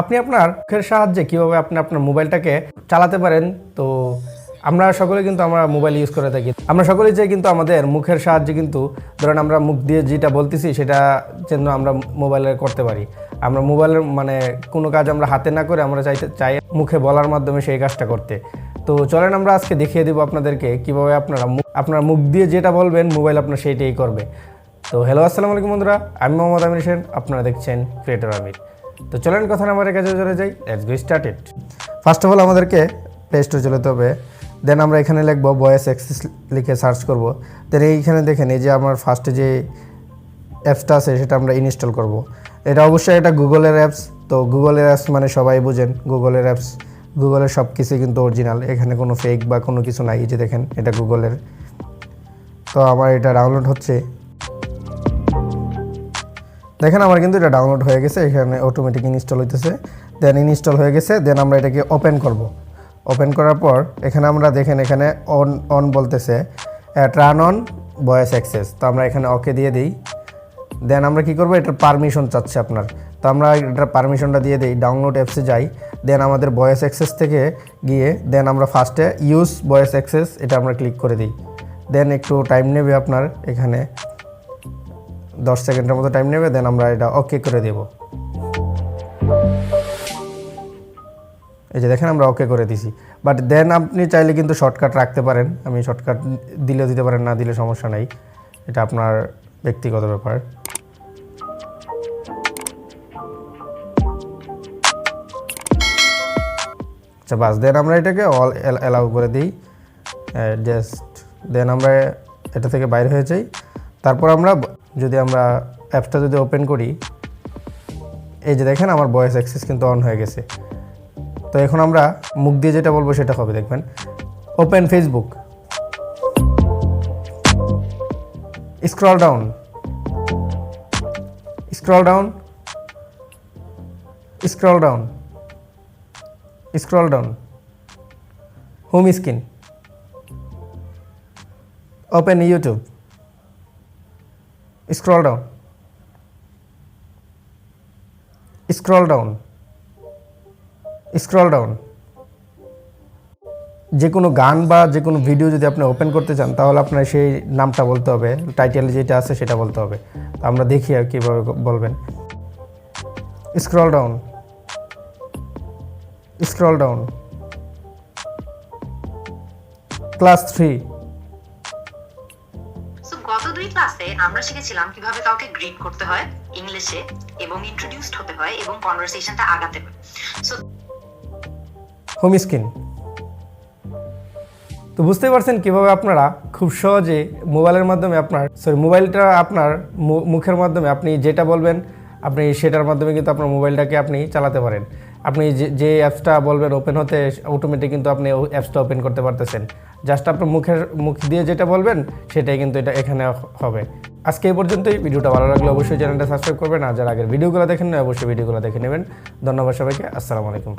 আপনি আপনার মুখের সাহায্যে কীভাবে আপনি আপনার মোবাইলটাকে চালাতে পারেন। তো আমরা সকলে কিন্তু আমরা মোবাইল ইউজ করে থাকি, আমরা সকলেই চাই কিন্তু আমাদের মুখের সাহায্যে কিন্তু ধরেন আমরা মুখ দিয়ে যেটা বলতেছি সেটা যেন আমরা মোবাইলে করতে পারি। আমরা মোবাইলের মানে কোনো কাজ আমরা হাতে না করে আমরা চাই মুখে বলার মাধ্যমে সেই কাজটা করতে। তো চলেন আমরা আজকে দেখিয়ে দেবো আপনাদেরকে কীভাবে আপনার মুখ দিয়ে যেটা বলবেন মোবাইল আপনার সেইটাই করবে। তো হ্যালো আসসালামু আলাইকুম বন্ধুরা, আমি মোহাম্মদ আমির হোসেন, আপনারা দেখছেন ক্রিয়েটর আমির। তো চলেন কথা না বাড়িয়ে কাজে চলে যাই, let's go started. First of all আমাদেরকে প্লে স্টোরে চলে যেতে হবে। দেন আমরা এখানে লিখবো ভয়েস অ্যাক্সেস লিখে সার্চ করব। দেন এইখানে দেখেন এই যে আমার ফার্স্টে যে অ্যাপসটা আছে সেটা আমরা ইনস্টল করব। এটা অবশ্যই এটা গুগলের অ্যাপস। তো গুগলের অ্যাপস মানে সবাই বুঝেন, গুগলের অ্যাপস, গুগলের সব কিছুই কিন্তু অরিজিনাল, এখানে কোনো ফেক বা কোনো কিছু নাই। এই যে দেখেন এটা গুগলের। তো আমার এটা ডাউনলোড হচ্ছে, দেখেন আমার কিন্তু এটা ডাউনলোড হয়ে গেছে, এখানে অটোমেটিক ইনস্টল হইতেছে। দেন ইনস্টল হয়ে গেছে, দেন আমরা এটাকে ওপেন করব। ওপেন করার পর এখানে আমরা দেখেন এখানে অন বলতেছে, টার্ন অন ভয়েস অ্যাক্সেস। তো আমরা এখানে ওকে দিয়ে দিই। দেন আমরা কি করব, এটার পারমিশন চাচ্ছে আপনার। তো আমরা এটার পারমিশনটা দিয়ে দিই, ডাউনলোড অ্যাপসে যাই। দেন আমাদের ভয়েস অ্যাক্সেস থেকে গিয়ে দেন আমরা ফার্স্টে ইউজ ভয়েস অ্যাক্সেস এটা আমরা ক্লিক করে দিই। দেন একটু টাইম নেবে আপনার, এখানে 10 সেকেন্ডের মতো টাইম নেবে। দেন আমরা এটা ওকে করে দেব। এই যে দেখেন আমরা ওকে করে দিছি। বাট দেন আপনি চাইলে কিন্তু শর্টকাট রাখতে পারেন, আমি শর্টকাট দিলেও দিতে পারেন, না দিলে সমস্যা নাই, এটা আপনার ব্যক্তিগত ব্যাপার। আচ্ছা বাস, দেন আমরা এটাকে অল অ্যালাউ করে দিই জাস্ট। দেন আমরা এটা থেকে বাইরে হয়ে যাই। তারপর আমরা অ্যাপসটা যদি ওপেন করি, এই যে দেখেন আমার ভয়েস অ্যাক্সেস কিন্তু অন হয়ে গেছে। তো এখন আমরা মুখ দিয়ে যেটা বলবো সেটা হবে, দেখবেন open Facebook, scroll down, scroll down, scroll down, scroll down, home screen, open YouTube, scroll down, scroll down, scroll down. যে কোনো গান বা যে কোনো ভিডিও যদি আপনি ওপেন করতে চান তাহলে আপনার সেই নামটা বলতে হবে, টাইটেল যেটা আছে সেটা বলতে হবে। তো আমরা দেখি আর কীভাবে বলবেন। Scroll down, scroll down, class 3। গত 2 ক্লাসে আমরা শিখেছিলাম কিভাবে কাউকে গ্রিট করতে হয় ইংলিশে এবং ইন্ট্রোডিউসড হতে হয় এবং কনভারসেশনটা আগাতে হয়। So home screen. তো বুঝতে পারছেন কীভাবে আপনারা খুব সহজে মোবাইলের মাধ্যমে মোবাইলটা আপনার মুখের মাধ্যমে আপনি যেটা বলবেন আপনি সেটার মাধ্যমে কিন্তু আপনার মোবাইলটাকে আপনি চালাতে পারেন। আপনি যে অ্যাপসটা বলবেন ওপেন হতে অটোমেটিক কিন্তু আপনি অ্যাপসটা ওপেন করতে পারতেছেন। জাস্ট আপনার মুখ দিয়ে যেটা বলবেন সেটাই কিন্তু এটা এখানে হবে। আজকে এই পর্যন্তই। ভিডিওটা ভালো লাগলে অবশ্যই চ্যানেলটা সাবস্ক্রাইব করবেন, আর যারা আগের ভিডিওগুলো দেখেন না অবশ্যই ভিডিওগুলো দেখে নেবেন। ধন্যবাদ সবাইকে, আসসালামু আলাইকুম।